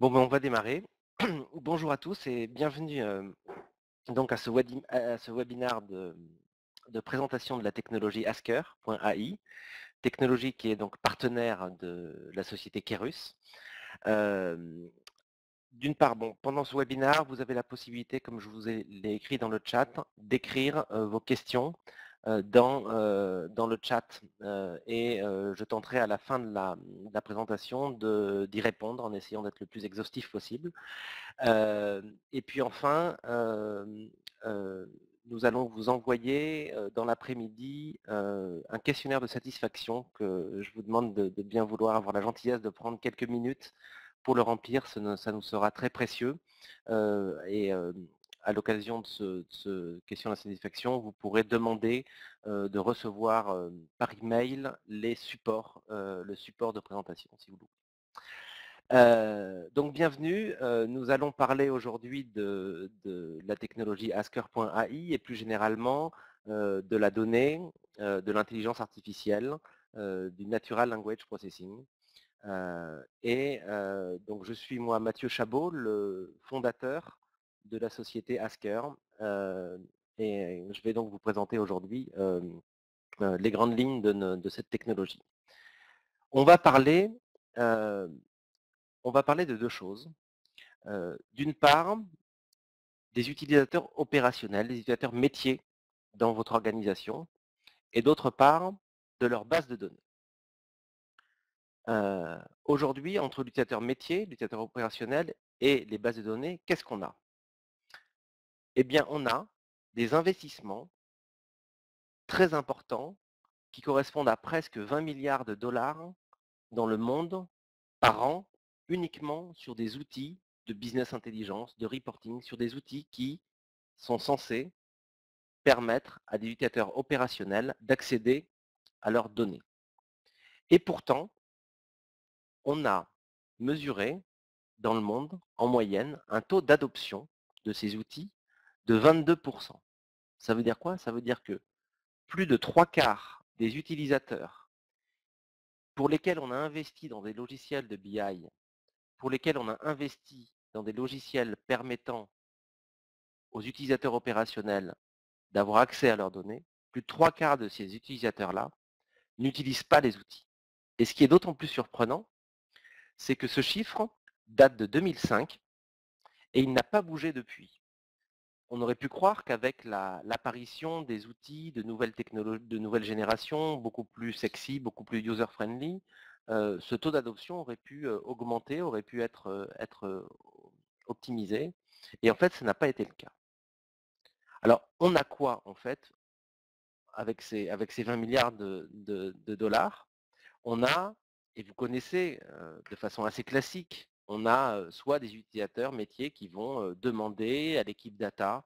Bon, ben, on va démarrer. Bonjour à tous et bienvenue donc à ce webinaire de présentation de la technologie Asker.ai, technologie qui est donc partenaire de la société Kerus. Euh, D'une part, bon, pendant ce webinaire, vous avez la possibilité, comme je vous l'ai écrit dans le chat, d'écrire vos questions dans le chat et je tenterai à la fin de la présentation d'y répondre en essayant d'être le plus exhaustif possible. Et puis enfin, nous allons vous envoyer dans l'après-midi un questionnaire de satisfaction que je vous demande de bien vouloir avoir la gentillesse de prendre quelques minutes pour le remplir, ça nous sera très précieux. Et à l'occasion de ce questionnaire de satisfaction, vous pourrez demander de recevoir par email le support de présentation, si vous voulez. Donc bienvenue, nous allons parler aujourd'hui de la technologie Asker.ai et plus généralement de la donnée, de l'intelligence artificielle, du Natural Language Processing. Donc je suis moi Mathieu Chabot, le fondateur de la société Asker, et je vais donc vous présenter aujourd'hui les grandes lignes de cette technologie. On va parler, euh, on va parler de deux choses. D'une part, des utilisateurs opérationnels, des utilisateurs métiers dans votre organisation, et d'autre part, de leur base de données. Aujourd'hui, entre l'utilisateur métier, l'utilisateur opérationnel et les bases de données, qu'est-ce qu'on a? Eh bien, on a des investissements très importants qui correspondent à presque 20 milliards de dollars dans le monde par an, uniquement sur des outils de business intelligence, de reporting, sur des outils qui sont censés permettre à des utilisateurs opérationnels d'accéder à leurs données. Et pourtant, on a mesuré dans le monde, en moyenne, un taux d'adoption de ces outils de 22%. Ça veut dire quoi? Ça veut dire que plus de 3/4 des utilisateurs pour lesquels on a investi dans des logiciels de BI, pour lesquels on a investi dans des logiciels permettant aux utilisateurs opérationnels d'avoir accès à leurs données, plus de 3/4 de ces utilisateurs-là n'utilisent pas les outils. Et ce qui est d'autant plus surprenant, c'est que ce chiffre date de 2005 et il n'a pas bougé depuis. On aurait pu croire qu'avec l'apparition des outils de nouvelles technologies, de nouvelles générations, beaucoup plus sexy, beaucoup plus user-friendly, ce taux d'adoption aurait pu augmenter, aurait pu être optimisé. Et en fait, ça n'a pas été le cas. Alors, on a quoi en fait avec ces 20 milliards de dollars? On a, et vous connaissez de façon assez classique, on a soit des utilisateurs métiers qui vont demander à l'équipe data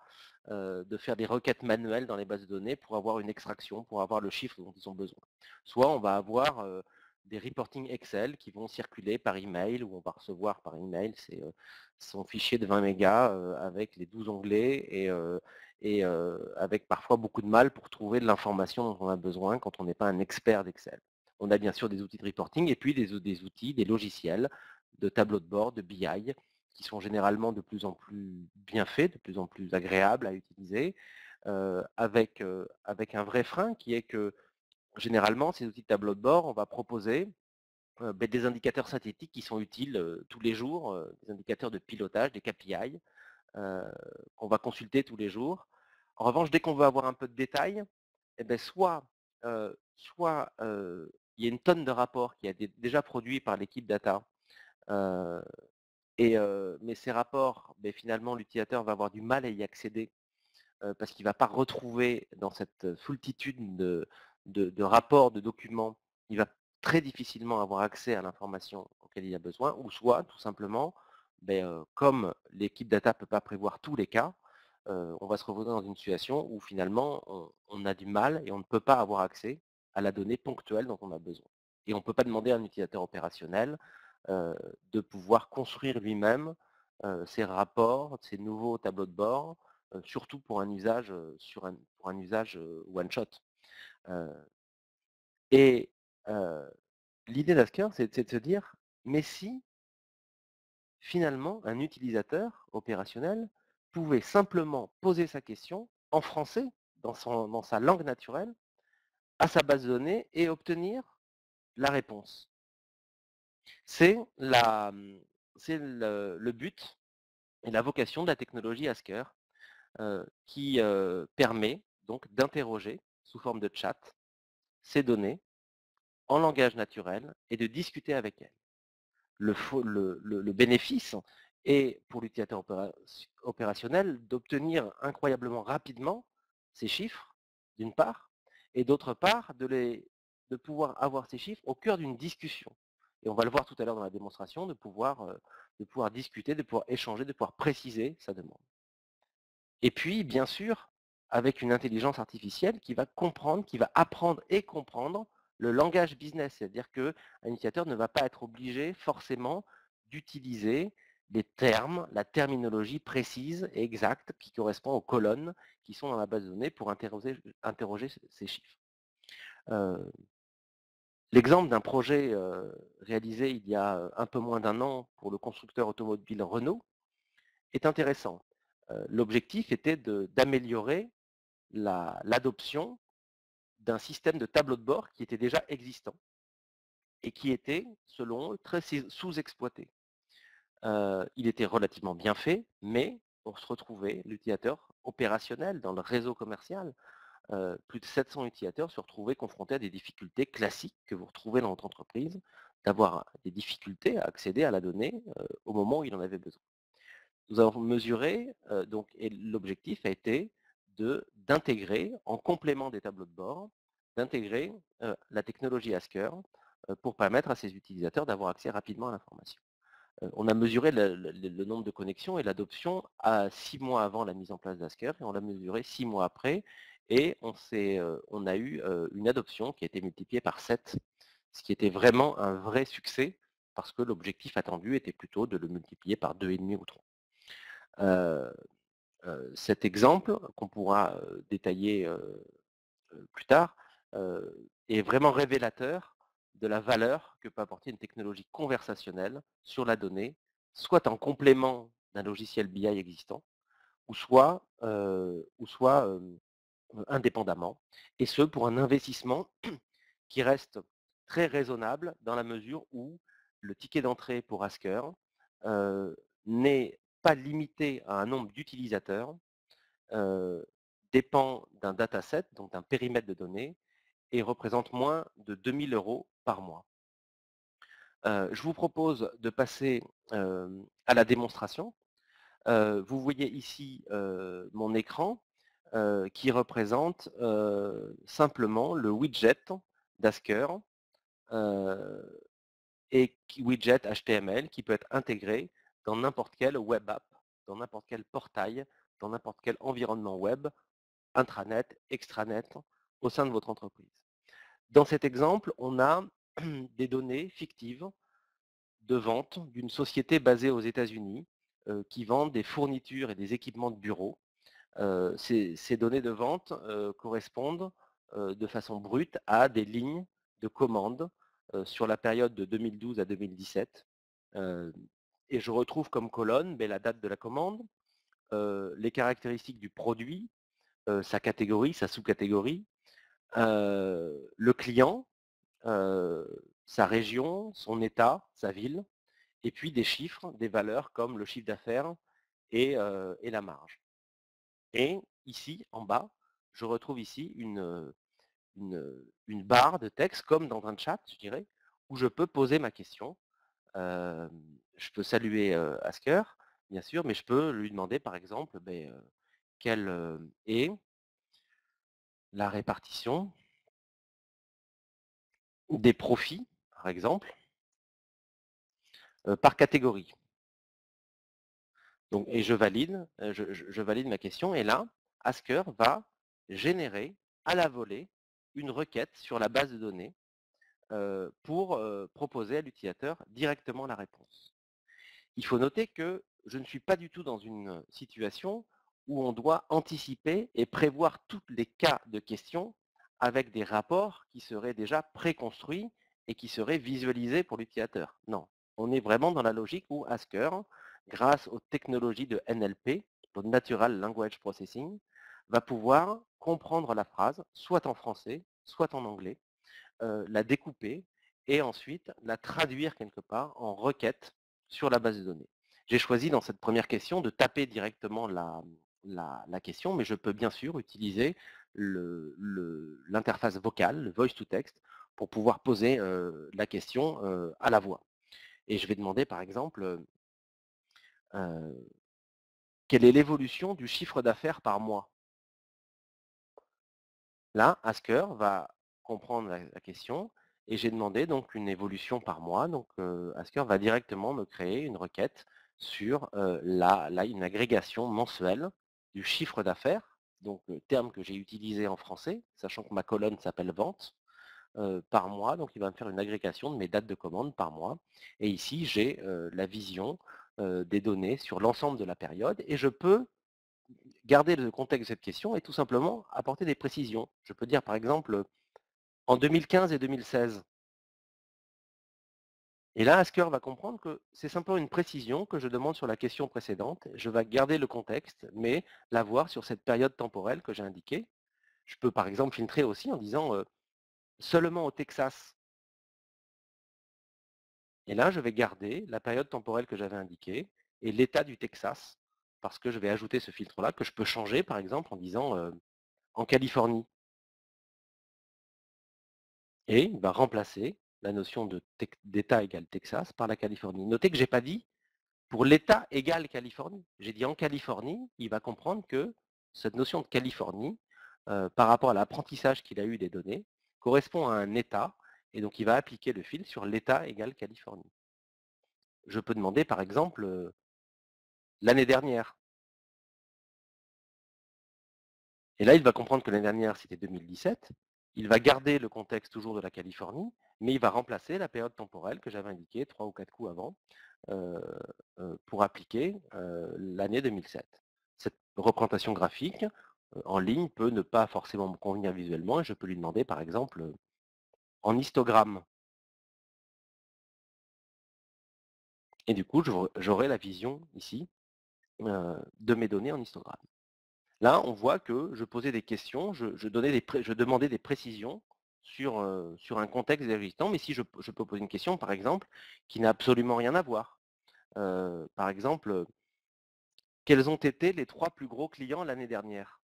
de faire des requêtes manuelles dans les bases de données pour avoir une extraction, pour avoir le chiffre dont ils ont besoin. Soit on va avoir des reporting Excel qui vont circuler par email, ou on va recevoir par email son fichier de 20 mégas avec les 12 onglets et avec parfois beaucoup de mal pour trouver de l'information dont on a besoin quand on n'est pas un expert d'Excel. On a bien sûr des outils de reporting et puis des outils, des logiciels de tableau de bord, de BI, qui sont généralement de plus en plus bien faits, de plus en plus agréables à utiliser, avec un vrai frein qui est que généralement, ces outils de tableau de bord, on va proposer des indicateurs synthétiques qui sont utiles tous les jours, des indicateurs de pilotage, des KPI, qu'on va consulter tous les jours. En revanche, dès qu'on veut avoir un peu de détails, eh bien, soit il y a une tonne de rapports qui a été déjà produits par l'équipe data, euh, mais ces rapports, ben, finalement, l'utilisateur va avoir du mal à y accéder parce qu'il ne va pas retrouver dans cette foultitude de rapports, de documents, il va très difficilement avoir accès à l'information auquel il a besoin, ou soit, tout simplement, ben, comme l'équipe data ne peut pas prévoir tous les cas, on va se retrouver dans une situation où finalement on a du mal et on ne peut pas avoir accès à la donnée ponctuelle dont on a besoin. Et on ne peut pas demander à un utilisateur opérationnel euh, de pouvoir construire lui-même ses rapports, ses nouveaux tableaux de bord, surtout pour un usage, pour un usage one shot. Euh, et l'idée d'Asker, c'est de se dire, mais si finalement, un utilisateur opérationnel pouvait simplement poser sa question en français, dans sa langue naturelle, à sa base de données et obtenir la réponse. C'est c'est le but et la vocation de la technologie Asker, qui permet donc d'interroger sous forme de chat ces données en langage naturel et de discuter avec elles. Le bénéfice est pour l'utilisateur opérationnel d'obtenir incroyablement rapidement ces chiffres, d'une part, et d'autre part, de pouvoir avoir ces chiffres au cœur d'une discussion. Et on va le voir tout à l'heure dans la démonstration, de pouvoir discuter, de pouvoir échanger, de pouvoir préciser sa demande. Et puis, bien sûr, avec une intelligence artificielle qui va comprendre, qui va apprendre et comprendre le langage business. C'est-à-dire qu'un utilisateur ne va pas être obligé forcément d'utiliser les termes, la terminologie précise et exacte qui correspond aux colonnes qui sont dans la base de données pour interroger ces chiffres. L'exemple d'un projet réalisé il y a un peu moins d'un an pour le constructeur automobile Renault est intéressant. L'objectif était d'améliorer l'adoption d'un système de tableau de bord qui était déjà existant et qui était, selon eux, très sous-exploité. Il était relativement bien fait, mais on se retrouvait, l'utilisateur opérationnel dans le réseau commercial, plus de 700 utilisateurs se retrouvaient confrontés à des difficultés classiques que vous retrouvez dans votre entreprise, d'avoir des difficultés à accéder à la donnée au moment où il en avait besoin. Nous avons mesuré, et l'objectif a été d'intégrer, en complément des tableaux de bord, d'intégrer la technologie Asker pour permettre à ces utilisateurs d'avoir accès rapidement à l'information. On a mesuré le nombre de connexions et l'adoption à 6 mois avant la mise en place d'Asker, et on l'a mesuré 6 mois après, et on a eu une adoption qui a été multipliée par 7, ce qui était vraiment un vrai succès, parce que l'objectif attendu était plutôt de le multiplier par 2,5 ou 3. Cet exemple, qu'on pourra détailler plus tard, est vraiment révélateur de la valeur que peut apporter une technologie conversationnelle sur la donnée, soit en complément d'un logiciel BI existant, ou soit indépendamment, et ce pour un investissement qui reste très raisonnable dans la mesure où le ticket d'entrée pour Asker n'est pas limité à un nombre d'utilisateurs, dépend d'un dataset, donc d'un périmètre de données, et représente moins de 2 000 € par mois. Je vous propose de passer à la démonstration. Vous voyez ici mon écran qui représente simplement le widget d'Asker et widget HTML qui peut être intégré dans n'importe quelle web app, dans n'importe quel portail, dans n'importe quel environnement web, intranet, extranet, au sein de votre entreprise. Dans cet exemple, on a des données fictives de vente d'une société basée aux États-Unis qui vend des fournitures et des équipements de bureau. Ces données de vente correspondent de façon brute à des lignes de commande sur la période de 2012 à 2017. Et je retrouve comme colonne la date de la commande, les caractéristiques du produit, sa catégorie, sa sous-catégorie, le client, sa région, son état, sa ville, et puis des chiffres, des valeurs comme le chiffre d'affaires et la marge. Et ici, en bas, je retrouve ici une barre de texte, comme dans un chat, je dirais, où je peux poser ma question. Je peux saluer Asker, bien sûr, mais je peux lui demander, par exemple, quelle est la répartition des profits, par exemple, par catégorie. Donc, et je valide, je valide ma question, et là, Asker va générer à la volée une requête sur la base de données pour proposer à l'utilisateur directement la réponse. Il faut noter que je ne suis pas du tout dans une situation où on doit anticiper et prévoir tous les cas de questions avec des rapports qui seraient déjà préconstruits et qui seraient visualisés pour l'utilisateur. Non, on est vraiment dans la logique où Asker, grâce aux technologies de NLP, de Natural Language Processing, va pouvoir comprendre la phrase, soit en français, soit en anglais, la découper et ensuite la traduire quelque part en requête sur la base de données. J'ai choisi dans cette première question de taper directement la question, mais je peux bien sûr utiliser l'interface vocale, le voice to text, pour pouvoir poser la question à la voix. Et je vais demander par exemple, quelle est l'évolution du chiffre d'affaires par mois? Là, Asker va comprendre la question et j'ai demandé donc une évolution par mois. Donc Asker va directement me créer une requête sur une agrégation mensuelle du chiffre d'affaires, donc le terme que j'ai utilisé en français, sachant que ma colonne s'appelle vente, par mois. Donc il va me faire une agrégation de mes dates de commande par mois. Et ici, j'ai la vision des données sur l'ensemble de la période et je peux garder le contexte de cette question et tout simplement apporter des précisions. Je peux dire par exemple, en 2015 et 2016. Et là, Asker va comprendre que c'est simplement une précision que je demande sur la question précédente. Je vais garder le contexte, mais l'avoir sur cette période temporelle que j'ai indiquée. Je peux par exemple filtrer aussi en disant seulement au Texas. Et là, je vais garder la période temporelle que j'avais indiquée et l'état du Texas, parce que je vais ajouter ce filtre-là que je peux changer par exemple en disant en Californie. Et il va remplacer la notion d'État égale Texas par la Californie. Notez que je n'ai pas dit pour l'État égale Californie. J'ai dit en Californie, il va comprendre que cette notion de Californie, par rapport à l'apprentissage qu'il a eu des données, correspond à un État, et donc il va appliquer le fil sur l'État égale Californie. Je peux demander par exemple l'année dernière. Et là, il va comprendre que l'année dernière, c'était 2017. Il va garder le contexte toujours de la Californie, mais il va remplacer la période temporelle que j'avais indiquée 3 ou 4 coups avant pour appliquer l'année 2007. Cette représentation graphique en ligne peut ne pas forcément me convenir visuellement et je peux lui demander par exemple en histogramme. Et du coup, j'aurai la vision ici de mes données en histogramme. Là, on voit que je posais des questions, je demandais des précisions sur un contexte existant, mais si je peux poser une question, par exemple, qui n'a absolument rien à voir. Par exemple, quels ont été les 3 plus gros clients l'année dernière?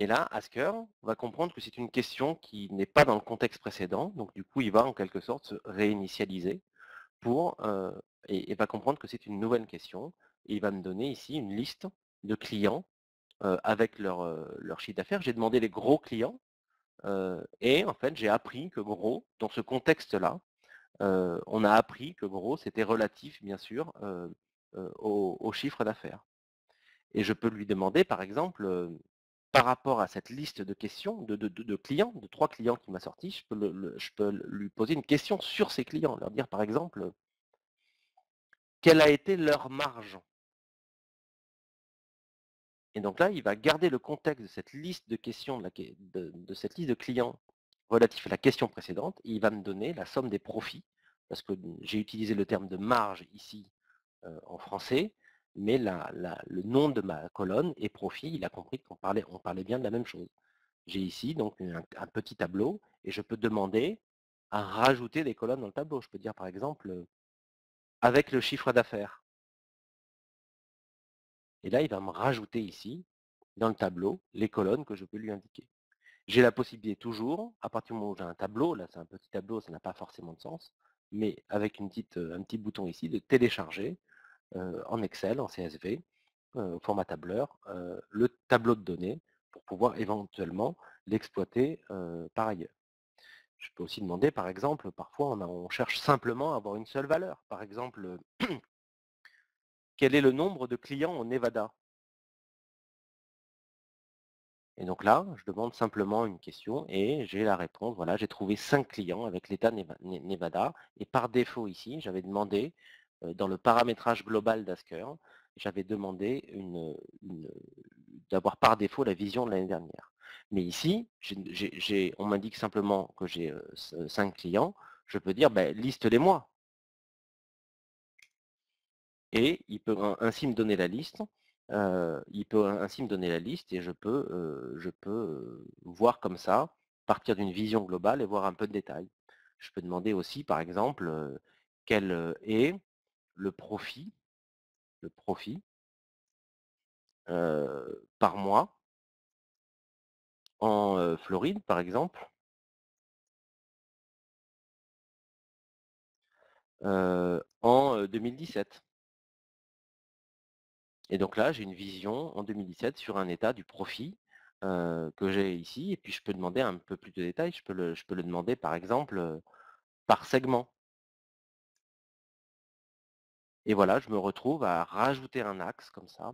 Et là, Asker va comprendre que c'est une question qui n'est pas dans le contexte précédent, donc du coup, il va en quelque sorte se réinitialiser et va comprendre que c'est une nouvelle question, et il va me donner ici une liste de clients avec leur chiffre d'affaires. J'ai demandé les gros clients et en fait, j'ai appris que gros, dans ce contexte-là, on a appris que gros, c'était relatif, bien sûr, au chiffre d'affaires. Et je peux lui demander, par exemple, par rapport à cette liste de questions, de clients, de 3 clients qui m'a sorti, je peux lui poser une question sur ces clients, leur dire, par exemple, quelle a été leur marge? Et donc là, il va garder le contexte de cette liste de questions, de cette liste de clients relatifs à la question précédente, et il va me donner la somme des profits, parce que j'ai utilisé le terme de marge ici en français, mais le nom de ma colonne est profit, il a compris on parlait bien de la même chose. J'ai ici donc un petit tableau, et je peux demander à rajouter des colonnes dans le tableau. Je peux dire par exemple, avec le chiffre d'affaires. Et là, il va me rajouter ici, dans le tableau, les colonnes que je peux lui indiquer. J'ai la possibilité toujours, à partir du moment où j'ai un tableau, là c'est un petit tableau, ça n'a pas forcément de sens, mais avec un petit bouton ici, de télécharger en Excel, en CSV, au format tableur, le tableau de données pour pouvoir éventuellement l'exploiter par ailleurs. Je peux aussi demander, par exemple, parfois on cherche simplement à avoir une seule valeur. Par exemple, quel est le nombre de clients au Nevada? Et donc là, je demande simplement une question et j'ai la réponse. Voilà, j'ai trouvé 5 clients avec l'État Nevada. Et par défaut ici, j'avais demandé, dans le paramétrage global d'Asker, j'avais demandé d'avoir par défaut la vision de l'année dernière. Mais ici, on m'indique simplement que j'ai 5 clients, je peux dire, ben, liste-les-moi. Et il peut ainsi me donner la liste. Il peut ainsi me donner la liste et je peux voir comme ça, partir d'une vision globale et voir un peu de détails. Je peux demander aussi, par exemple, quel est le profit, le profit par mois en Floride, par exemple, en 2017. Et donc là, j'ai une vision en 2017 sur un état du profit que j'ai ici. Et puis je peux demander un peu plus de détails. Je peux le demander, par exemple, par segment. Et voilà, je me retrouve à rajouter un axe comme ça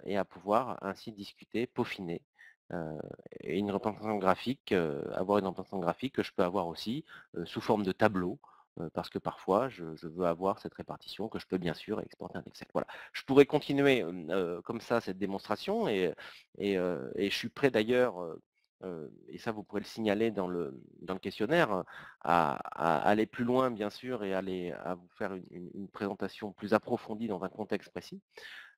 et à pouvoir ainsi discuter, peaufiner. euh, et une représentation graphique, avoir une représentation graphique que je peux avoir aussi sous forme de tableau, parce que parfois je veux avoir cette répartition que je peux bien sûr exporter en Excel. Voilà. Je pourrais continuer comme ça cette démonstration et je suis prêt d'ailleurs, et ça vous pourrez le signaler dans le questionnaire, à aller plus loin, bien sûr, et à vous faire une présentation plus approfondie dans un contexte précis.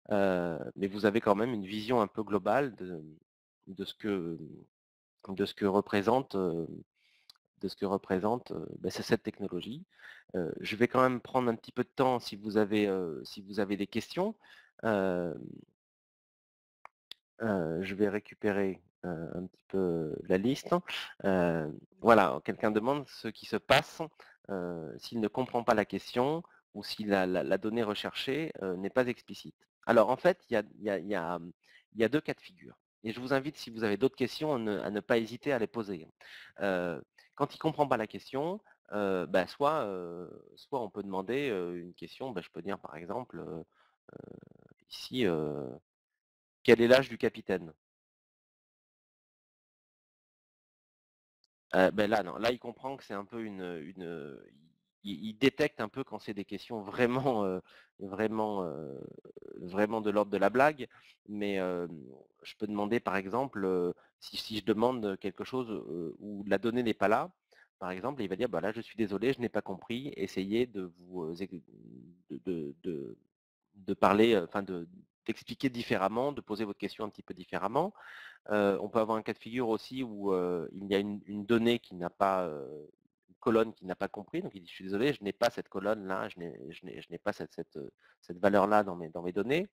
Mais vous avez quand même une vision un peu globale de ce que, de ce que représente, c'est cette technologie. Je vais quand même prendre un petit peu de temps si vous avez des questions. Euh, je vais récupérer un petit peu la liste. Voilà, quelqu'un demande ce qui se passe s'il ne comprend pas la question ou si la donnée recherchée n'est pas explicite. Alors en fait, il y a 2 cas de figure. Et je vous invite, si vous avez d'autres questions, à ne pas hésiter à les poser. Quand il ne comprend pas la question, soit on peut demander une question, je peux dire par exemple, ici, quel est l'âge du capitaine? Là, non, là, il comprend que c'est un peu il détecte un peu quand c'est des questions vraiment, vraiment de l'ordre de la blague. Mais, je peux demander, par exemple, si je demande quelque chose, où la donnée n'est pas là, par exemple, il va dire: «Bah, là, je suis désolé, je n'ai pas compris, essayez de vous, de parler, enfin d'expliquer différemment, de poser votre question un petit peu différemment». On peut avoir un cas de figure aussi où il y a une donnée qui n'a pas, une colonne qui n'a pas compris, donc il dit: «Je suis désolé, je n'ai pas cette colonne-là, je n'ai pas cette valeur-là dans mes données».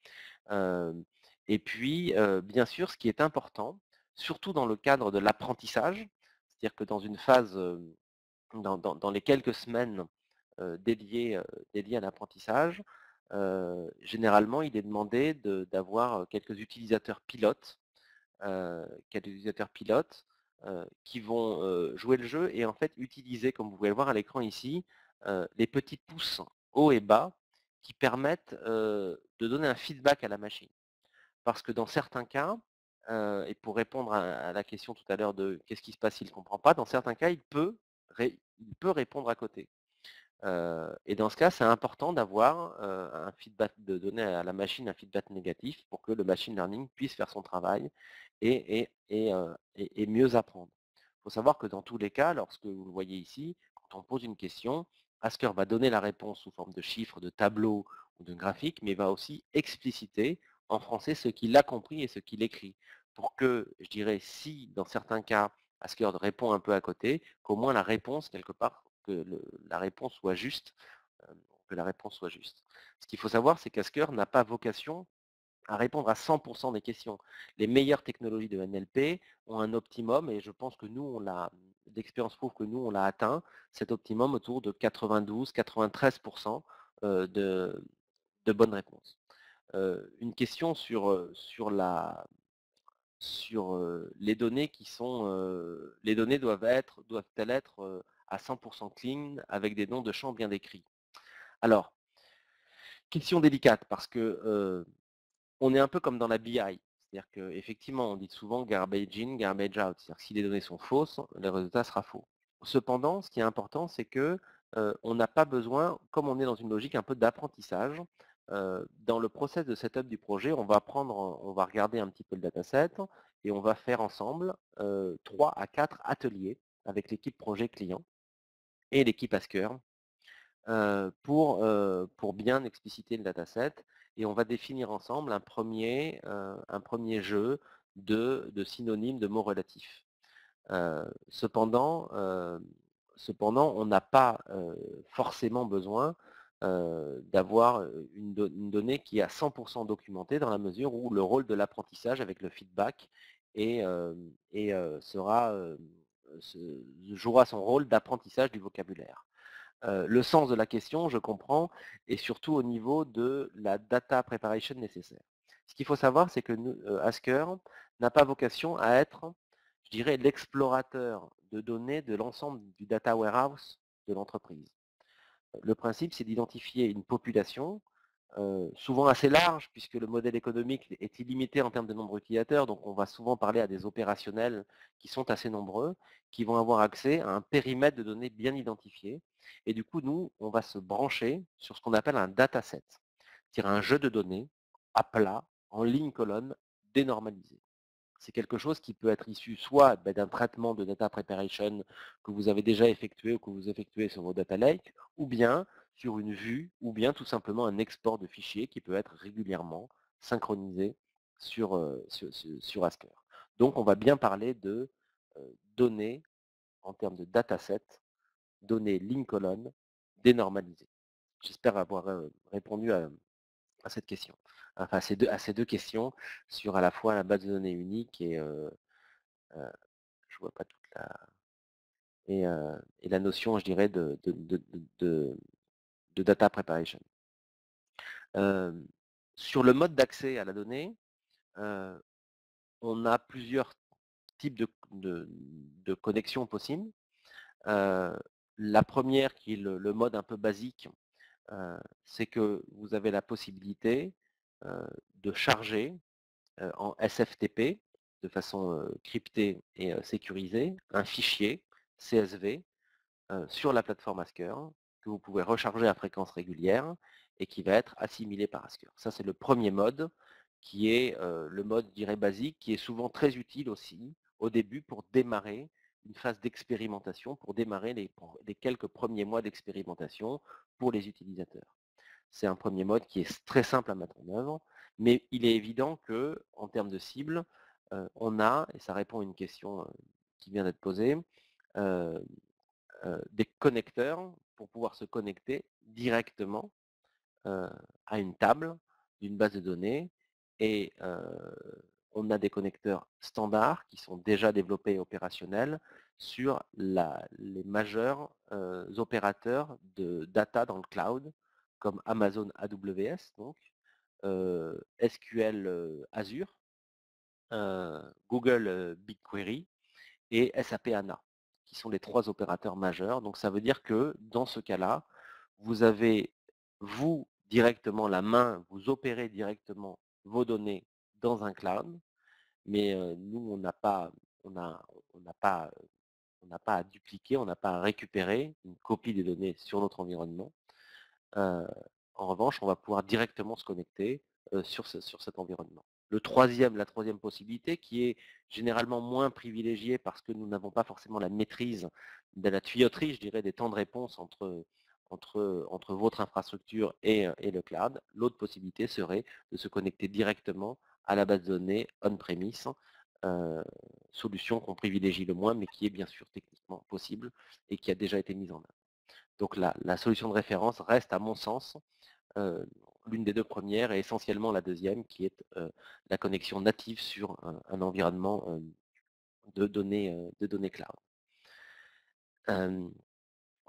Hem et puis, bien sûr, ce qui est important, surtout dans le cadre de l'apprentissage, c'est-à-dire que dans une phase, dans les quelques semaines dédiées à l'apprentissage, généralement, il est demandé d'avoir quelques utilisateurs pilotes quelques utilisateurs pilotes qui vont jouer le jeu et en fait utiliser, comme vous pouvez le voir à l'écran ici, les petits pouces haut et bas qui permettent de donner un feedback à la machine. Parce que dans certains cas, et pour répondre à la question tout à l'heure de qu'est-ce qui se passe s'il ne comprend pas, dans certains cas, il peut répondre à côté. Et dans ce cas, c'est important d'avoir un feedback, de donner à la machine un feedback négatif pour que le machine learning puisse faire son travail et mieux apprendre. Il faut savoir que dans tous les cas, lorsque vous le voyez ici, quand on pose une question, Asker va donner la réponse sous forme de chiffres, de tableaux ou de graphiques, mais va aussi expliciter en français ce qu'il a compris et ce qu'il écrit. Pour que, je dirais, si dans certains cas, Asker répond un peu à côté, qu'au moins la réponse, quelque part, la réponse soit juste, que la réponse soit juste. Ce qu'il faut savoir, c'est qu'Asker n'a pas vocation à répondre à 100% des questions. Les meilleures technologies de NLP ont un optimum, et je pense que nous, l'expérience prouve que nous, on l'a atteint, cet optimum autour de 92-93% de bonnes réponses. Une question sur les données qui sont, les données doivent-elles être à 100% clean avec des noms de champs bien décrits? Alors, question délicate parce que on est un peu comme dans la BI. C'est-à-dire qu'effectivement, on dit souvent garbage in, garbage out. C'est-à-dire que si les données sont fausses, le résultat sera faux. Cependant, ce qui est important, c'est que on n'a pas besoin, comme on est dans une logique un peu d'apprentissage, dans le process de setup du projet, on va regarder un petit peu le dataset, et on va faire ensemble 3 à 4 ateliers avec l'équipe projet client et l'équipe Asker pour bien expliciter le dataset et on va définir ensemble un premier jeu de synonymes de mots relatifs. Cependant, on n'a pas forcément besoin d'avoir une donnée qui est à 100% documentée dans la mesure où le rôle de l'apprentissage avec le feedback jouera son rôle d'apprentissage du vocabulaire. Le sens de la question, je comprends, est surtout au niveau de la data preparation nécessaire. Ce qu'il faut savoir, c'est que Asker n'a pas vocation à être, je dirais, l'explorateur de données de l'ensemble du data warehouse de l'entreprise. Le principe, c'est d'identifier une population, souvent assez large, puisque le modèle économique est illimité en termes de nombre d'utilisateurs, donc on va souvent parler à des opérationnels qui sont assez nombreux, qui vont avoir accès à un périmètre de données bien identifié. Et du coup, nous, on va se brancher sur ce qu'on appelle un dataset, c'est-à-dire un jeu de données à plat, en ligne colonne, dénormalisé. C'est quelque chose qui peut être issu soit d'un traitement de data preparation que vous avez déjà effectué ou que vous effectuez sur vos data lakes, ou bien sur une vue, ou bien tout simplement un export de fichiers qui peut être régulièrement synchronisé sur Asker. Donc on va bien parler de données en termes de dataset, données ligne colonne, dénormalisées. J'espère avoir répondu à cette question. Enfin, à ces deux questions sur à la fois la base de données unique et je vois pas toute la et la notion, je dirais, de data preparation. Sur le mode d'accès à la donnée, on a plusieurs types de connexions possibles. La première, qui est le mode un peu basique, c'est que vous avez la possibilité de charger en SFTP, de façon cryptée et sécurisée, un fichier CSV sur la plateforme Asker que vous pouvez recharger à fréquence régulière et qui va être assimilé par Asker. Ça, c'est le premier mode qui est le mode, je dirais, basique, qui est souvent très utile aussi au début pour démarrer une phase d'expérimentation, pour démarrer les quelques premiers mois d'expérimentation pour les utilisateurs. C'est un premier mode qui est très simple à mettre en œuvre, mais il est évident que, en termes de cible, on a, et ça répond à une question qui vient d'être posée, des connecteurs pour pouvoir se connecter directement à une table d'une base de données et on a des connecteurs standards qui sont déjà développés et opérationnels sur les majeurs opérateurs de data dans le cloud comme Amazon AWS, donc SQL Azure, Google BigQuery et SAP HANA, qui sont les 3 opérateurs majeurs. Donc ça veut dire que dans ce cas-là, vous avez, vous, directement la main, vous opérez directement vos données dans un cloud, mais nous, on n'a pas, à dupliquer, on n'a pas à récupérer une copie des données sur notre environnement. En revanche, on va pouvoir directement se connecter sur cet environnement. La troisième possibilité, qui est généralement moins privilégiée parce que nous n'avons pas forcément la maîtrise de la tuyauterie, je dirais, des temps de réponse entre votre infrastructure et le cloud. L'autre possibilité serait de se connecter directement à la base de données on-premise, solution qu'on privilégie le moins, mais qui est bien sûr techniquement possible et qui a déjà été mise en œuvre. Donc la solution de référence reste, à mon sens, l'une des deux premières et essentiellement la deuxième, qui est la connexion native sur un environnement de données cloud.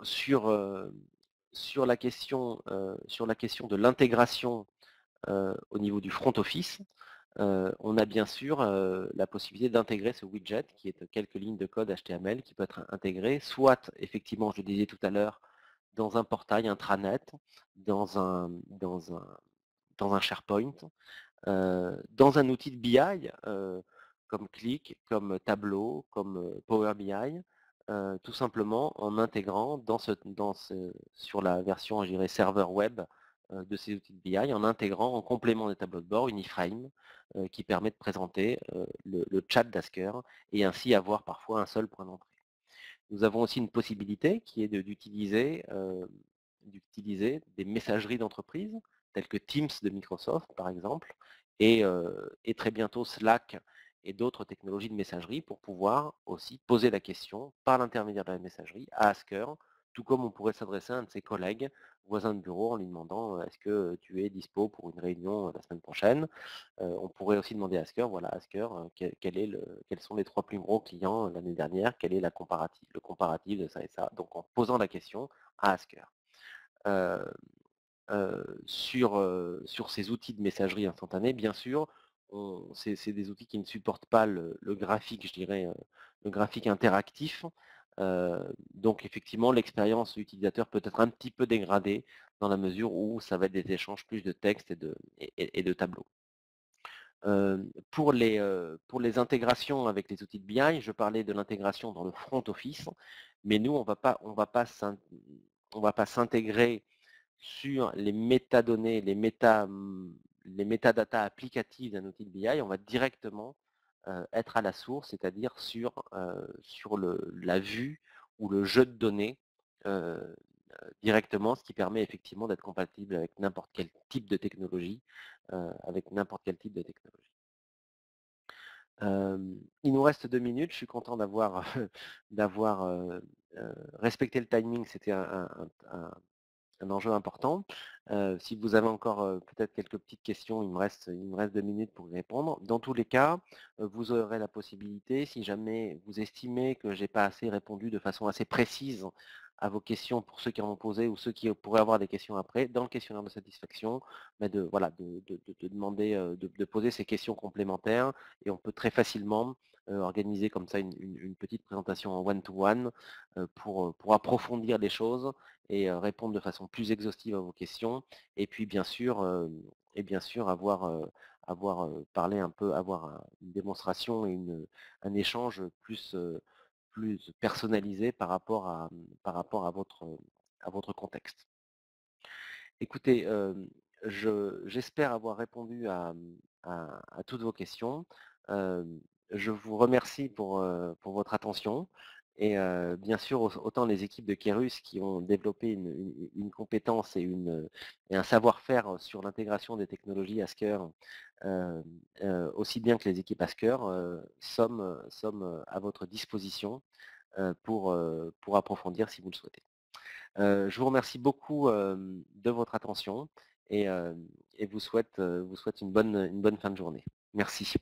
Sur la question de l'intégration au niveau du front office, on a bien sûr la possibilité d'intégrer ce widget qui est quelques lignes de code HTML qui peut être intégré, soit effectivement, je le disais tout à l'heure, dans un portail intranet, dans un SharePoint, dans un outil de BI comme Qlik, comme Tableau, comme Power BI, tout simplement en intégrant sur la version, je dirais, serveur web de ces outils de BI en intégrant en complément des tableaux de bord une iframe qui permet de présenter le chat d'Asker et ainsi avoir parfois un seul point d'entrée. Nous avons aussi une possibilité qui est d'utiliser des messageries d'entreprise, telles que Teams de Microsoft par exemple, et très bientôt Slack et d'autres technologies de messagerie pour pouvoir aussi poser la question par l'intermédiaire de la messagerie à Asker, tout comme on pourrait s'adresser à un de ses collègues voisins de bureau en lui demandant est-ce que tu es dispo pour une réunion la semaine prochaine. On pourrait aussi demander à Asker, voilà Asker, quels sont les 3 plus gros clients l'année dernière, quel est le comparatif de ça et ça, donc en posant la question à Asker. Euh, sur ces outils de messagerie instantanée, bien sûr, c'est des outils qui ne supportent pas le graphique, je dirais, le graphique interactif. Donc effectivement, l'expérience utilisateur peut être un petit peu dégradée dans la mesure où ça va être des échanges plus de texte et de tableaux. Pour les intégrations avec les outils de BI, je parlais de l'intégration dans le front office, mais nous, on va pas s'intégrer sur les métadonnées, les métadatas applicatives d'un outil de BI, on va directement être à la source, c'est-à-dire sur la vue ou le jeu de données euh, directement, ce qui permet effectivement d'être compatible avec n'importe quel type de technologie, il nous reste 2 minutes, je suis content d'avoir respecté le timing, c'était un enjeu important. Si vous avez encore peut-être quelques petites questions, il me reste 2 minutes pour y répondre. Dans tous les cas, vous aurez la possibilité, si jamais vous estimez que je n'ai pas assez répondu de façon assez précise à vos questions pour ceux qui en ont posé ou ceux qui pourraient avoir des questions après, dans le questionnaire de satisfaction, voilà, de demander, de poser ces questions complémentaires et on peut très facilement organiser comme ça une petite présentation en one-to-one pour approfondir les choses et répondre de façon plus exhaustive à vos questions. Et puis bien sûr, parlé un peu, une démonstration et un échange plus personnalisé par rapport à votre contexte. Écoutez, j'espère avoir répondu à toutes vos questions. Je vous remercie pour votre attention et bien sûr, autant les équipes de Kerus qui ont développé une compétence et un savoir-faire sur l'intégration des technologies Asker, heu aussi bien que les équipes Asker, sommes à votre disposition, pour approfondir si vous le souhaitez. Je vous remercie beaucoup, de votre attention et vous souhaite une bonne fin de journée. Merci.